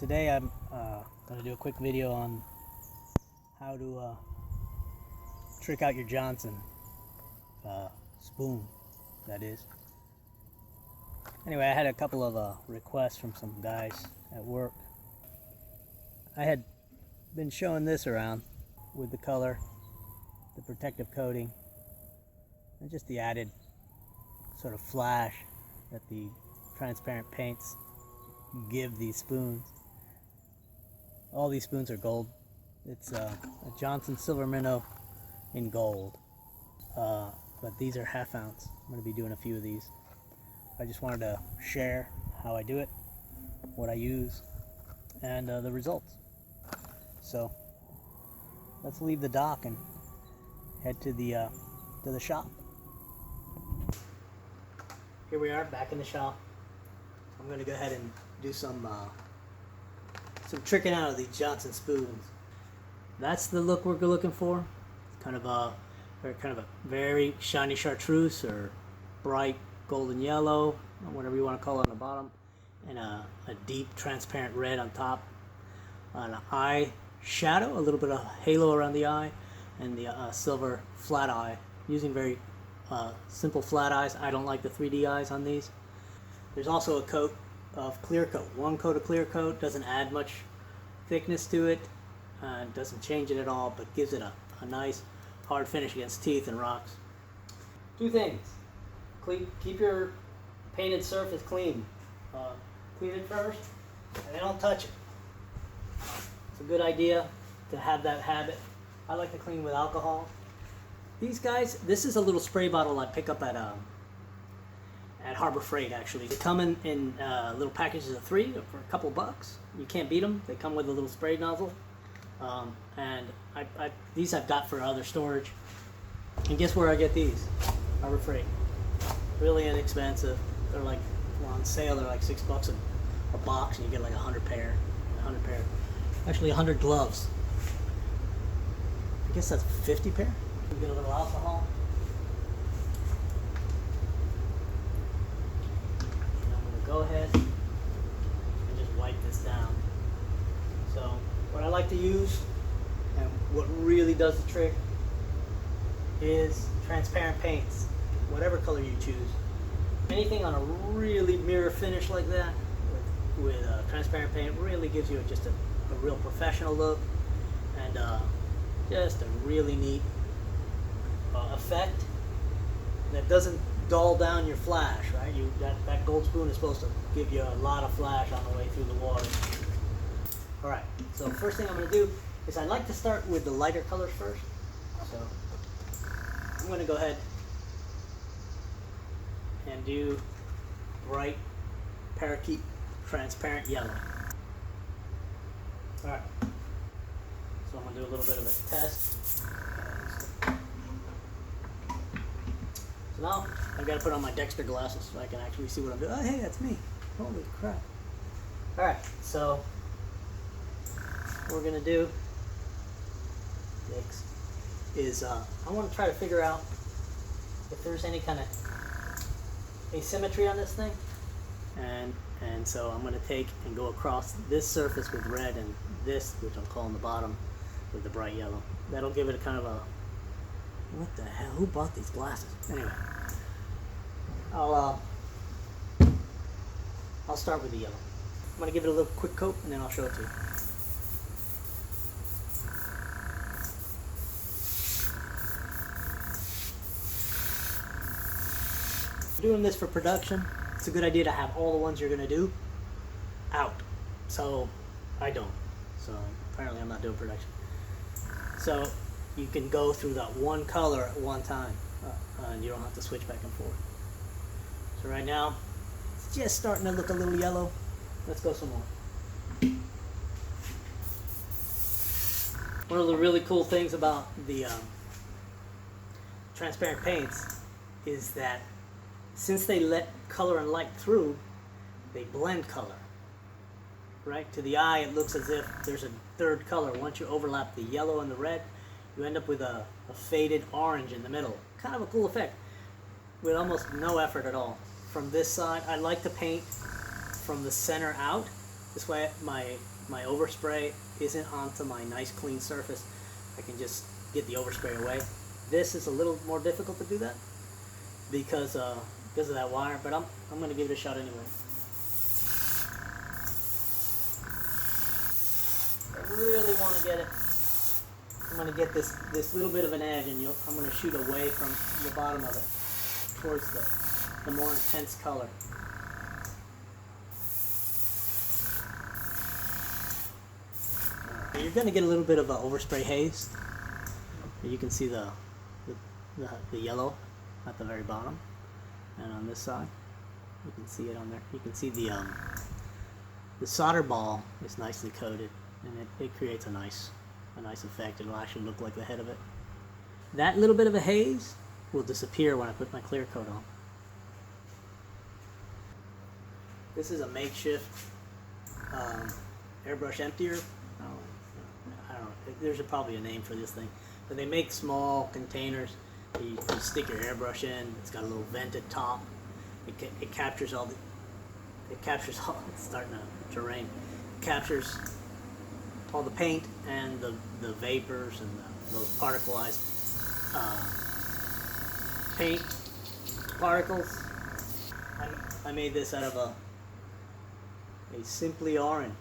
Today I'm going to do a quick video on how to trick out your Johnson spoon, that is. Anyway, I had a couple of requests from some guys at work. I had been showing this around with the color, the protective coating, and just the added sort of flash that the transparent paints give these spoons. All these spoons are gold. It's a Johnson Silver Minnow in gold, but these are half ounce. I'm going to be doing a few of these. I just wanted to share how I do it, what I use, and the results. So let's leave the dock and head to the shop. Here we are back in the shop. I'm going to go ahead and do some tricking out of these Johnson spoons. That's the look we're looking for. Kind of a very shiny chartreuse or bright golden yellow, or whatever you want to call it on the bottom, and a deep transparent red on top. An eye shadow, a little bit of halo around the eye, and the silver flat eye. Using very simple flat eyes. I don't like the 3D eyes on these. There's also a coat of clear coat. One coat of clear coat doesn't add much thickness to it, doesn't change it at all, but gives it a nice hard finish against teeth and rocks. Two things: keep your painted surface clean. Clean it first, and then don't touch it. It's a good idea to have that habit. I like to clean with alcohol. These guys, this is a little spray bottle I pick up at Harbor Freight. Actually, they come in little packages of 3 for a couple bucks. You can't beat them. They come with a little spray nozzle, and these I've got for other storage. And guess where I get these? Harbor Freight. Really inexpensive. They're like on sale. They're like $6 a box, and you get like 100 pair. Actually, 100 gloves. I guess that's 50 pair. You get a little alcohol. And I'm going to go ahead and just wipe this down. So what I like to use, and what really does the trick, is transparent paints. Whatever color you choose. Anything on a really mirror finish like that with transparent paint really gives you just a real professional look, and just a really neat effect that doesn't dull down your flash, right? That gold spoon is supposed to give you a lot of flash on the way through the water. Alright, so first thing I'm going to do is I like to start with the lighter colors first. So I'm going to go ahead and do bright parakeet transparent yellow. Alright, so I'm going to do a little bit of a test. So now I've got to put on my Dexter glasses so I can actually see what I'm doing. Oh, hey, that's me. Holy crap. Alright, so what we're going to do next is I want to try to figure out if there's any kind of asymmetry on this thing. And so I'm going to take and go across this surface with red and this, which I'm calling the bottom, with the bright yellow. That'll give it a kind of a... What the hell? Who bought these glasses? Anyway, I'll start with the yellow. I'm going to give it a little quick coat and then I'll show it to you. Doing this for production, it's a good idea to have all the ones you're going to do out. So I don't. So apparently I'm not doing production. So you can go through that one color at one time, and you don't have to switch back and forth. So right now, it's just starting to look a little yellow. Let's go some more. One of the really cool things about the transparent paints is that since they let color and light through, they blend color. Right? To the eye, it looks as if there's a third color. Once you overlap the yellow and the red, you end up with a faded orange in the middle. Kind of a cool effect with almost no effort at all. From this side, I like to paint from the center out. This way my my overspray isn't onto my nice clean surface, I can just get the overspray away. This is a little more difficult to do that because of that wire, but I'm going to give it a shot anyway. I really want to get it. I'm going to get this little bit of an edge, and I'm going to shoot away from the bottom of it towards the more intense color. You're going to get a little bit of an overspray haze. You can see the yellow at the very bottom, and on this side you can see it on there. You can see the solder ball is nicely coated, and it creates a nice effect. It'll actually look like the head of it. That little bit of a haze will disappear when I put my clear coat on. This is a makeshift airbrush emptier. I don't know. There's probably a name for this thing, but they make small containers. You stick your airbrush in. It's got a little vented top. It captures all. It's starting to rain. It captures all the paint and the vapors and those particleized paint particles. I made this out of a Simply Orange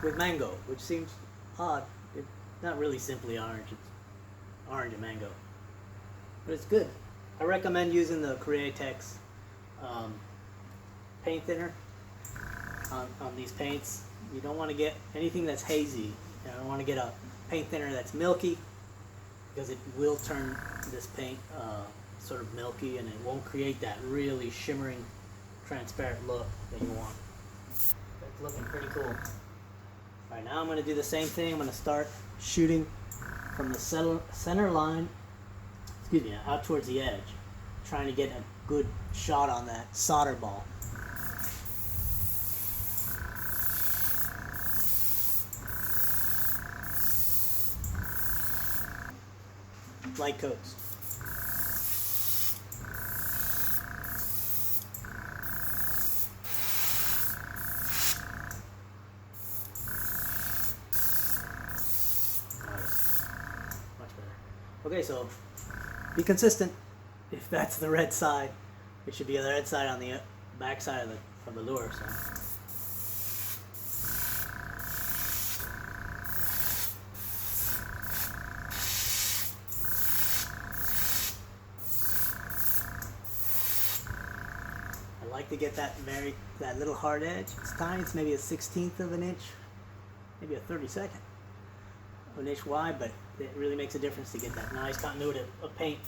with mango, which seems odd. It's not really Simply Orange. It's orange and mango, but it's good. I recommend using the Createx paint thinner on these paints. You don't want to get anything that's hazy. You don't want to get a paint thinner that's milky, because it will turn this paint sort of milky, and it won't create that really shimmering, transparent look that you want. It's looking pretty cool. Alright, now I'm going to do the same thing. I'm going to start shooting from the center line, out towards the edge, trying to get a good shot on that solder ball. Light coats. Much better. Okay, so be consistent. If that's the red side, it should be the red side on the back side of the lure. So. I like to get that little hard edge. It's tiny. It's maybe a 1/16 of an inch, maybe a 32nd of an inch wide, but it really makes a difference to get that nice continuity of paint.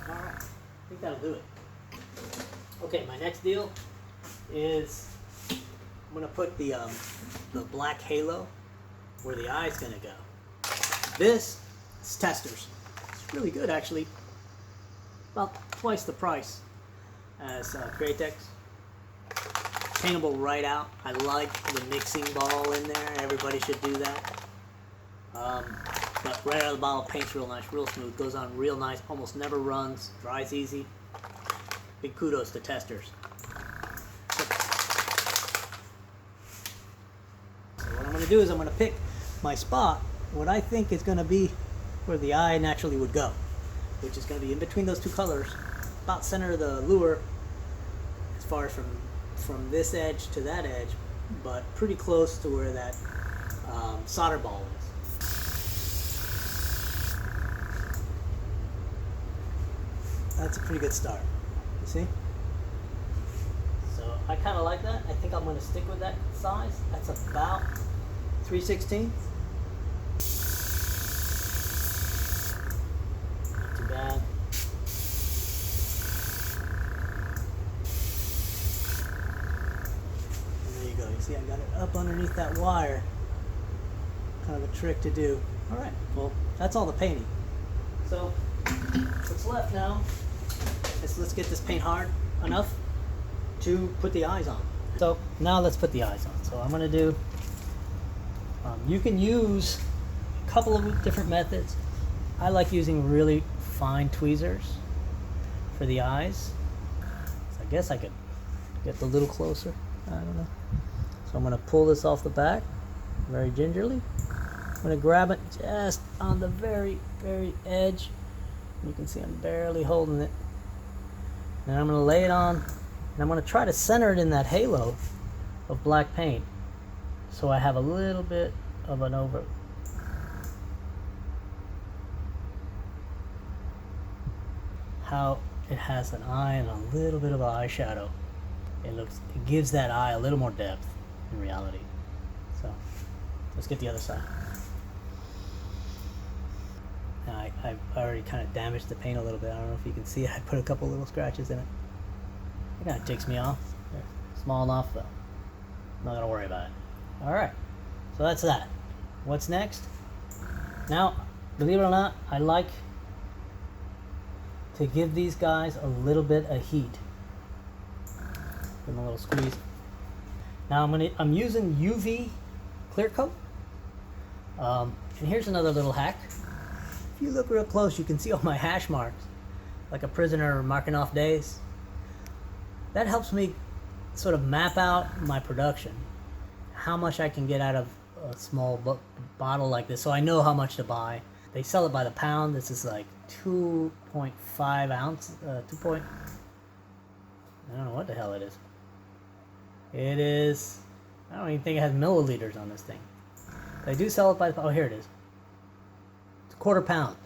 Alright, I think that'll do it. Okay, my next deal is I'm going to put the black halo where the eye's going to go. This is Testors. It's really good, actually. About twice the price as Createx. Paintable right out. I like the mixing ball in there. Everybody should do that. But right out of the bottle, paints real nice, real smooth. Goes on real nice. Almost never runs. Dries easy. Big kudos to Testors. So what I'm going to do is I'm going to pick my spot, what I think is going to be where the eye naturally would go, which is going to be in between those two colors, about center of the lure, as far as from this edge to that edge, but pretty close to where that solder ball is. That's a pretty good start. You see? So I kind of like that. I think I'm going to stick with that size. That's about 3/16. Not too bad. And there you go. You see, I got it up underneath that wire. Kind of a trick to do. All right. Well, that's all the painting. So what's left now is let's get this paint hard enough to put the eyes on. So now let's put the eyes on. So I'm going to do, you can use a couple of different methods. I like using really fine tweezers for the eyes. So I guess I could get a little closer. I don't know. So I'm going to pull this off the back very gingerly. I'm going to grab it just on the very, very edge. You can see I'm barely holding it. And I'm going to lay it on, and I'm going to try to center it in that halo of black paint, so I have a little bit of an over. How it has an eye and a little bit of an eyeshadow. It gives that eye a little more depth in reality. So let's get the other side. Now I've already kind of damaged the paint a little bit. I don't know if you can see it. I put a couple little scratches in it. It kind of ticks me off. They're small enough though. I'm not gonna worry about it. All right, so that's that. What's next? Now, believe it or not, I like to give these guys a little bit of heat. Give them a little squeeze. Now I'm using UV clear coat. And here's another little hack. If you look real close, you can see all my hash marks, like a prisoner marking off days. That helps me sort of map out my production, how much I can get out of a small bottle like this, so I know how much to buy. They sell it by the pound. This is like 2.5 ounce, I don't know what the hell it is. It is, I don't even think it has milliliters on this thing. They do sell it by the, oh, here it is. It's a quarter pound.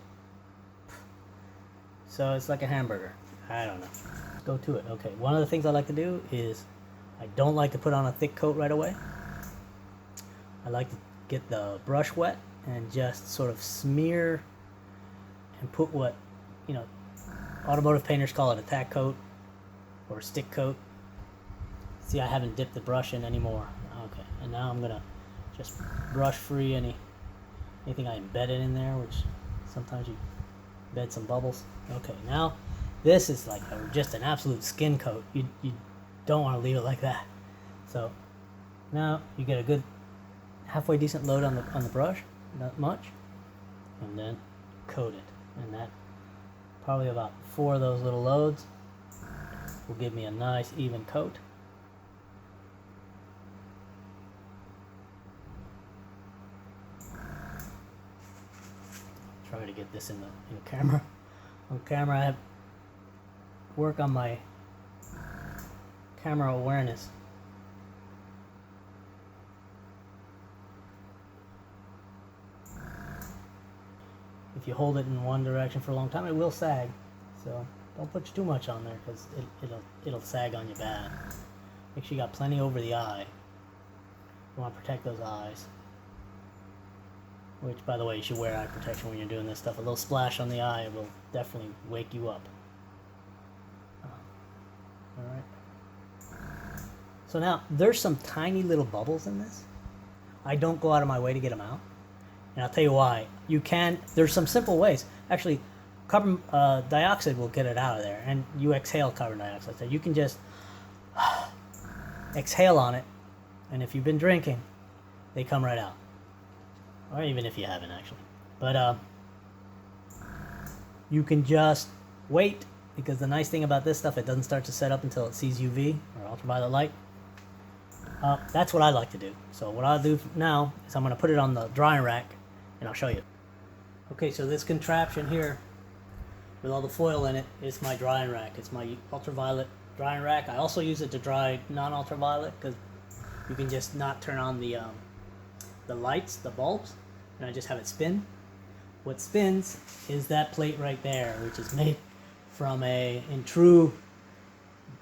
So it's like a hamburger. I don't know. Let's go to it. Okay, one of the things I like to do is I don't like to put on a thick coat right away. I like to get the brush wet and just sort of smear and put what, you know, automotive painters call it a tack coat or a stick coat. See, I haven't dipped the brush in anymore. Okay, and now I'm gonna just brush free anything I embedded in there, which sometimes you embed some bubbles. Okay, now this is like just an absolute skin coat. You don't want to leave it like that. So now you get a good halfway decent load on the brush, not much, and then coat it. And that probably about 4 of those little loads will give me a nice even coat. Try to get this in the camera. On camera, I have work on my camera awareness. If you hold it in one direction for a long time, it will sag. So don't put too much on there, because it'll sag on you bad. Make sure you got plenty over the eye. You want to protect those eyes. Which, by the way, you should wear eye protection when you're doing this stuff. A little splash on the eye will definitely wake you up. Alright. So now, there's some tiny little bubbles in this. I don't go out of my way to get them out. And I'll tell you why. You can, there's some simple ways. Actually, carbon dioxide will get it out of there. And you exhale carbon dioxide. So you can just exhale on it. And if you've been drinking, they come right out. Or even if you haven't, actually. But you can just wait, because the nice thing about this stuff, it doesn't start to set up until it sees UV or ultraviolet light. That's what I like to do. So what I'll do now is I'm going to put it on the drying rack, and I'll show you. Okay, so this contraption here with all the foil in it is my drying rack. It's my ultraviolet drying rack. I also use it to dry non-ultraviolet, because you can just not turn on the lights, the bulbs, and I just have it spin. What spins is that plate right there, which is made from in true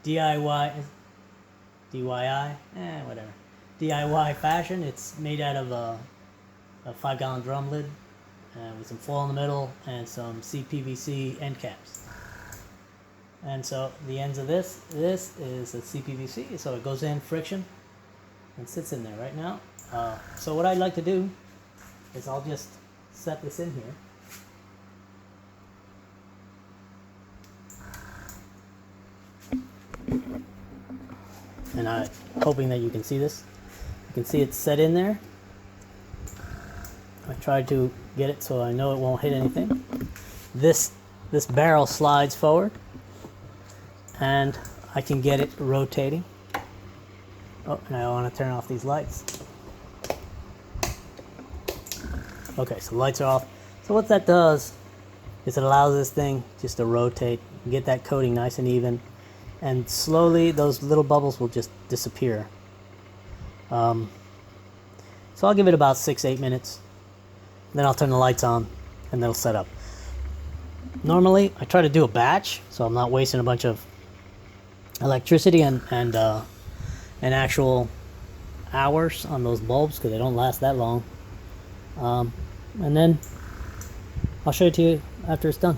DIY fashion. It's made out of a 5-gallon drum lid with some foil in the middle and some CPVC end caps. And so the ends of this is a CPVC, so it goes in friction and sits in there right now. So what I'd like to do is I'll just set this in here. And I'm hoping that you can see this. You can see it's set in there. I tried to get it so I know it won't hit anything. This barrel slides forward, and I can get it rotating. Oh, and I want to turn off these lights. Okay, so lights are off. So what that does is it allows this thing just to rotate, get that coating nice and even, and slowly those little bubbles will just disappear. So I'll give it about 6-8 minutes. Then I'll turn the lights on and they'll set up. Normally, I try to do a batch, so I'm not wasting a bunch of electricity and actual hours on those bulbs because they don't last that long. And then I'll show it to you after it's done.